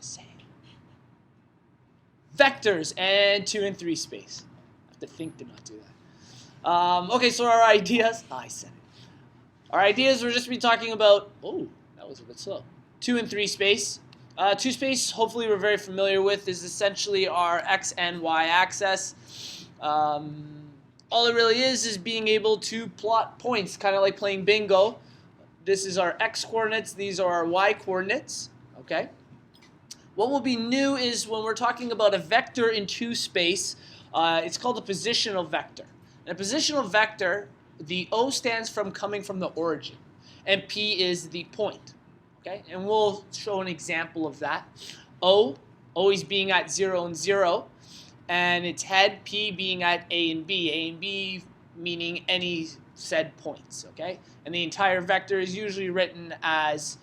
say it. Vectors and 2 and 3 space. I have to think to not do that. Okay, so our ideas. I said it. Our ideas, we're just be talking about. Oh, that was a bit slow. 2 and 3 space. 2 space, hopefully we're very familiar with, is essentially our x and y axis. All it really is being able to plot points, kind of like playing bingo. This is our x coordinates, these are our y coordinates. Okay. What will be new is when we're talking about a vector in 2 space, it's called a positional vector. And a positional vector, the O stands from coming from the origin, and P is the point. Okay, and we'll show an example of that. O always being at 0 and 0, and its head P being at A and B meaning any said points. Okay, and the entire vector is usually written as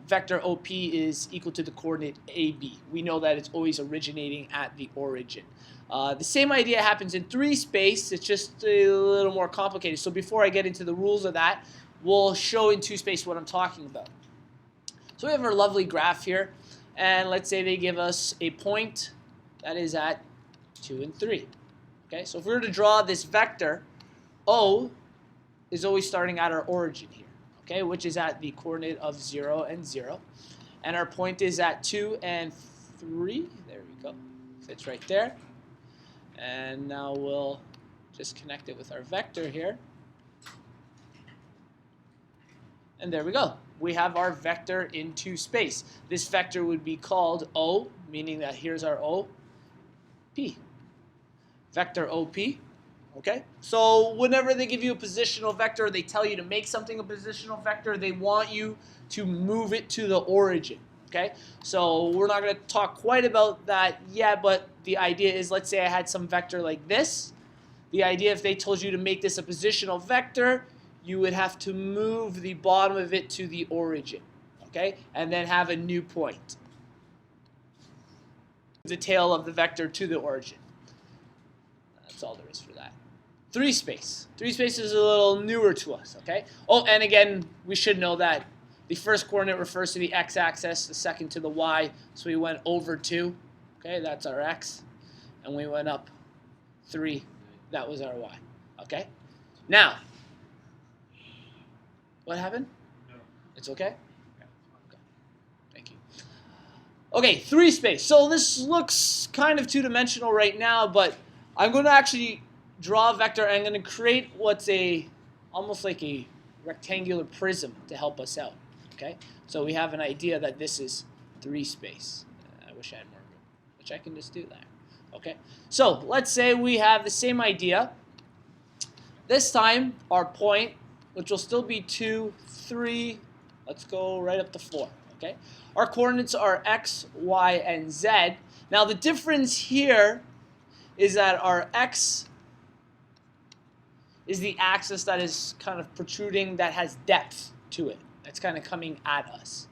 vector OP is equal to the coordinate AB. We know that it's always originating at the origin. The same idea happens in 3 space, it's just a little more complicated. So before I get into the rules of that, we'll show in 2 space what I'm talking about. So we have our lovely graph here, and let's say they give us a point that is at 2 and 3. Okay, so if we were to draw this vector, O is always starting at our origin here, okay, which is at the coordinate of 0 and 0. And our point is at 2 and 3. There we go. Fits right there. And now we'll just connect it with our vector here. And there we go. We have our vector in 2 space. This vector would be called O, meaning that here's our O, P. Vector OP. Okay? So whenever they give you a positional vector, they tell you to make something a positional vector, they want you to move it to the origin. Okay? So we're not going to talk quite about that yet, but the idea is, let's say I had some vector like this. The idea, if they told you to make this a positional vector, you would have to move the bottom of it to the origin, okay, and then have a new point. The tail of the vector to the origin. That's all there is for that. 3 space. 3 space is a little newer to us, okay? Oh, and again, we should know that the first coordinate refers to the x-axis, the second to the y, so we went over 2, okay, that's our x, and we went up 3, that was our y, okay? Now, what happened? No. It's okay? Okay. Thank you. Okay, 3 space. So this looks kind of 2-dimensional right now, but I'm going to actually draw a vector, and I'm going to create what's almost like a rectangular prism to help us out. Okay? So we have an idea that this is 3 space. I wish I had more room, which I can just do that. Okay? So let's say we have the same idea. This time, our point, which will still be 2, 3, let's go right up to 4, okay? Our coordinates are x, y, and z. Now the difference here is that our x is the axis that is kind of protruding, that has depth to it. That's kind of coming at us.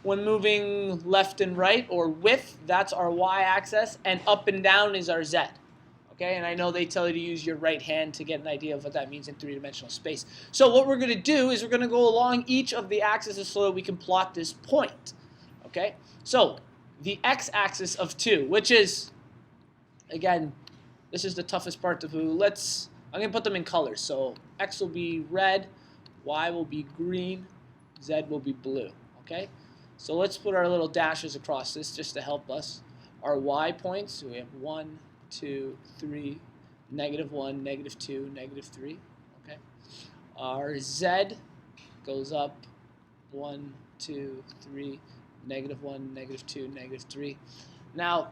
When moving left and right, or width, that's our y-axis, and up and down is our z. Okay, and I know they tell you to use your right hand to get an idea of what that means in 3-dimensional space. So what we're going to do is we're going to go along each of the axes so that we can plot this point. Okay, so the x-axis of 2, which is, again, this is the toughest part to do. I'm going to put them in colors. So x will be red, y will be green, z will be blue. Okay, so let's put our little dashes across this just to help us. Our y points, so we have 1, 2, 3, -1, -2, -3. Okay. Our z goes up 1, 2, 3, -1, -2, -3. Now,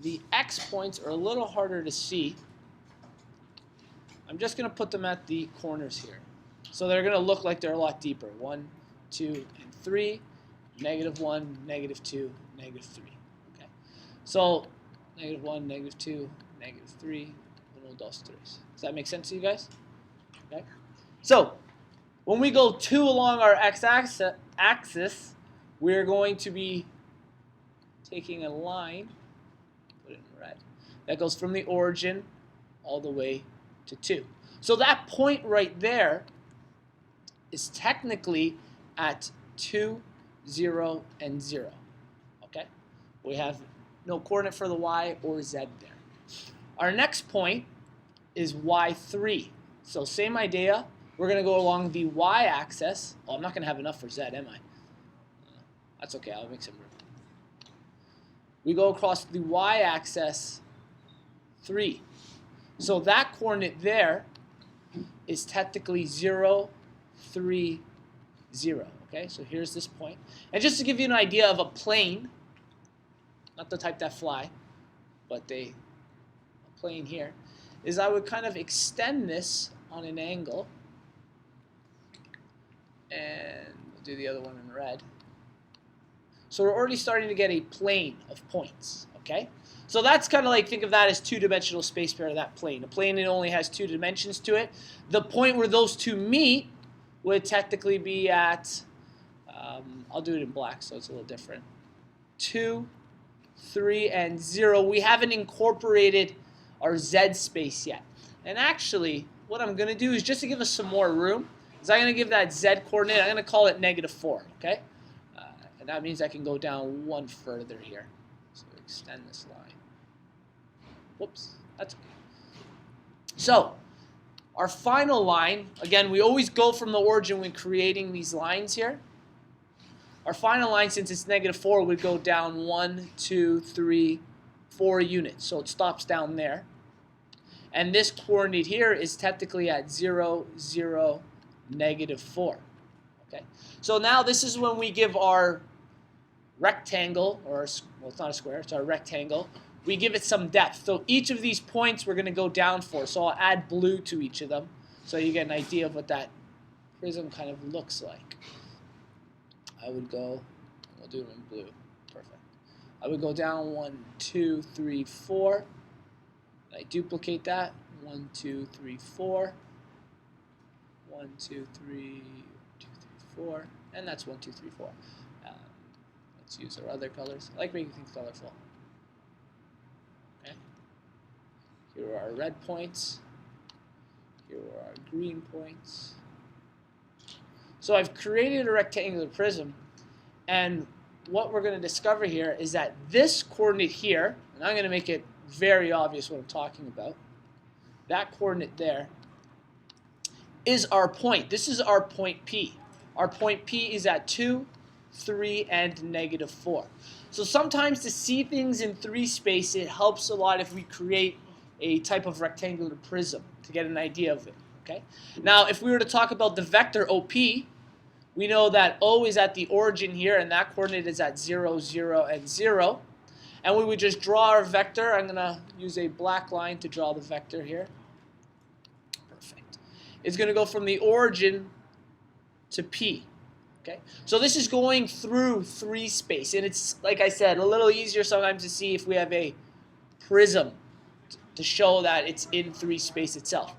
the x points are a little harder to see. I'm just going to put them at the corners here. So they're going to look like they're a lot deeper. 1, 2, and 3, -1, -2, -3. Okay. So -1, -2, -3, 1, 2, 3. Does that make sense to you guys? Okay. So when we go 2 along our x-axis, we're going to be taking a line, put it in red, that goes from the origin all the way to 2. So that point right there is technically at 2, 0, and 0. Okay, we have no coordinate for the y or z there. Our next point is y3. So same idea. We're going to go along the y-axis. Oh, I'm not going to have enough for z, am I? That's okay. I'll make some room. We go across the y-axis 3. So that coordinate there is technically 0, 3, 0. Okay, so here's this point. And just to give you an idea of a plane, not the type that fly, but a plane here, is I would kind of extend this on an angle, and we'll do the other one in red. So we're already starting to get a plane of points, okay? So that's kind of like, think of that as two-dimensional space pair of that plane. A plane, it only has 2 dimensions to it. The point where those two meet would technically be at, I'll do it in black so it's a little different, 2, 3, and 0. We haven't incorporated our z space yet. And actually, what I'm going to do is, just to give us some more room, is I'm going to give that z coordinate, I'm going to call it -4, okay? And that means I can go down one further here. So extend this line. Whoops, that's okay. So, our final line, again, we always go from the origin when creating these lines here. Our final line, since it's -4, would go down 1, 2, 3, 4 units. So it stops down there. And this coordinate here is technically at 0, 0, -4. Okay. So now this is when we give our rectangle, or, well, it's not a square, it's our rectangle, we give it some depth. So each of these points we're going to go down for. So I'll add blue to each of them so you get an idea of what that prism kind of looks like. I would go, we'll do it in blue. Perfect. I would go down 1, 2, 3, 4. I duplicate that. 1, 2, 3, 4. 1, 2, 3, 2, 3, 4. And that's 1, 2, 3, 4. Let's use our other colors. I like making things colorful. Okay. Here are our red points. Here are our green points. So I've created a rectangular prism, and what we're going to discover here is that this coordinate here, and I'm going to make it very obvious what I'm talking about, that coordinate there is our point. This is our point P. Our point P is at 2, 3, and -4. So sometimes to see things in 3 space, it helps a lot if we create a type of rectangular prism to get an idea of it. Okay. Now, if we were to talk about the vector OP, we know that O is at the origin here, and that coordinate is at 0, 0, and 0. And we would just draw our vector. I'm going to use a black line to draw the vector here. Perfect. It's going to go from the origin to P. Okay? So this is going through 3 space. And it's, like I said, a little easier sometimes to see if we have a prism to show that it's in 3 space itself.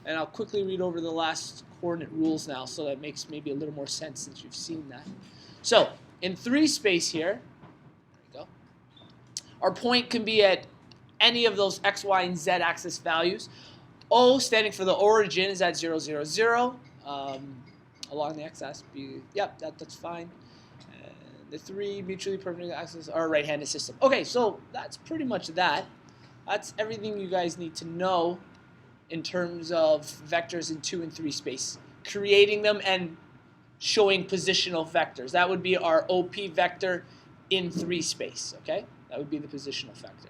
And I'll quickly read over the last coordinate rules now, so that makes maybe a little more sense since you've seen that. So, in 3 space here, there we go, our point can be at any of those x, y, and z axis values. O, standing for the origin, is at 0, 0, 0. Along the x-axis, yep, that's fine. And the 3 mutually perpendicular axes are a right-handed system. Okay, so that's pretty much that. That's everything you guys need to know in terms of vectors in 2 and 3 space, creating them and showing positional vectors. That would be our OP vector in 3 space, okay? That would be the positional vector.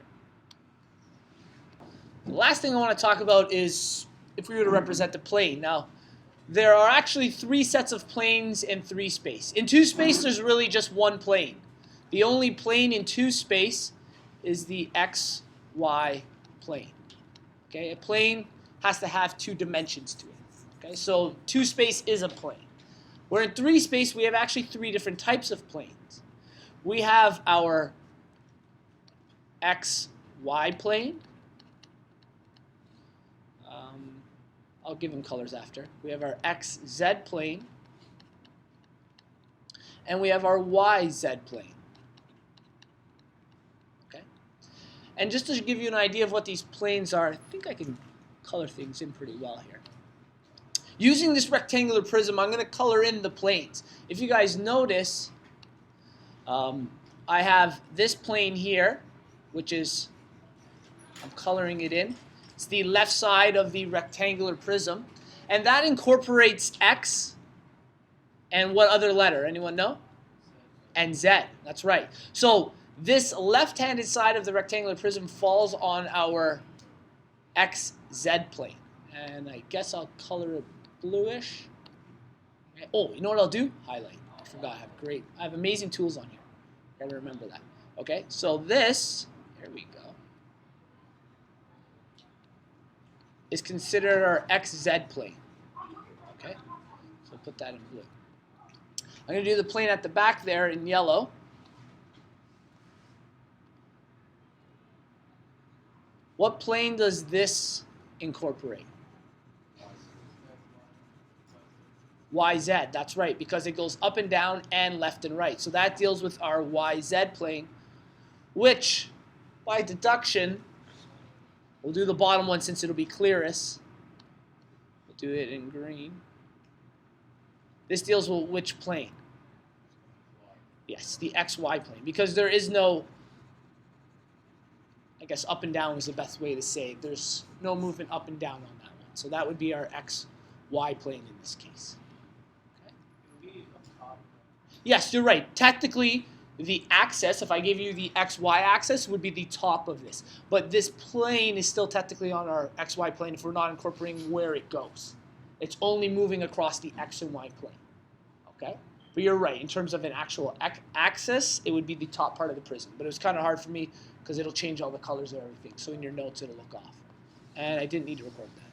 The last thing I want to talk about is if we were to represent the plane. Now, there are actually 3 sets of planes in 3 space. In 2 space, there's really just one plane. The only plane in 2 space is the XY plane. Okay, a plane has to have 2 dimensions to it. Okay, so 2 space is a plane. Where in 3 space, we have actually 3 different types of planes. We have our XY plane. I'll give them colors after. We have our XZ plane. And we have our YZ plane. Okay? And just to give you an idea of what these planes are, I think I can color things in pretty well here. Using this rectangular prism, I'm going to color in the planes. If you guys notice, I have this plane here, which is, I'm coloring it in. It's the left side of the rectangular prism. And that incorporates x and what other letter? Anyone know? And z. That's right. So this left-handed side of the rectangular prism falls on our xz plane. And I guess I'll color it bluish. Okay. Oh, you know what I'll do? Highlight. I forgot. I have amazing tools on here. Gotta remember that. Okay, so this, here we go, is considered our xz plane. Okay, so put that in blue. I'm going to do the plane at the back there in yellow. What plane does this incorporate? YZ, that's right, because it goes up and down and left and right. So that deals with our YZ plane, which, by deduction, we'll do the bottom one since it'll be clearest. We'll do it in green. This deals with which plane? Yes, the XY plane, because there is no, I guess up and down is the best way to say it. There's no movement up and down on that one. So that would be our XY plane in this case. Yes, you're right. Technically, the axis, if I give you the xy axis, would be the top of this. But this plane is still technically on our xy plane if we're not incorporating where it goes. It's only moving across the x and y plane. Okay? But you're right. In terms of an actual axis, it would be the top part of the prism. But it was kind of hard for me because it'll change all the colors and everything. So in your notes, it'll look off. And I didn't need to record that.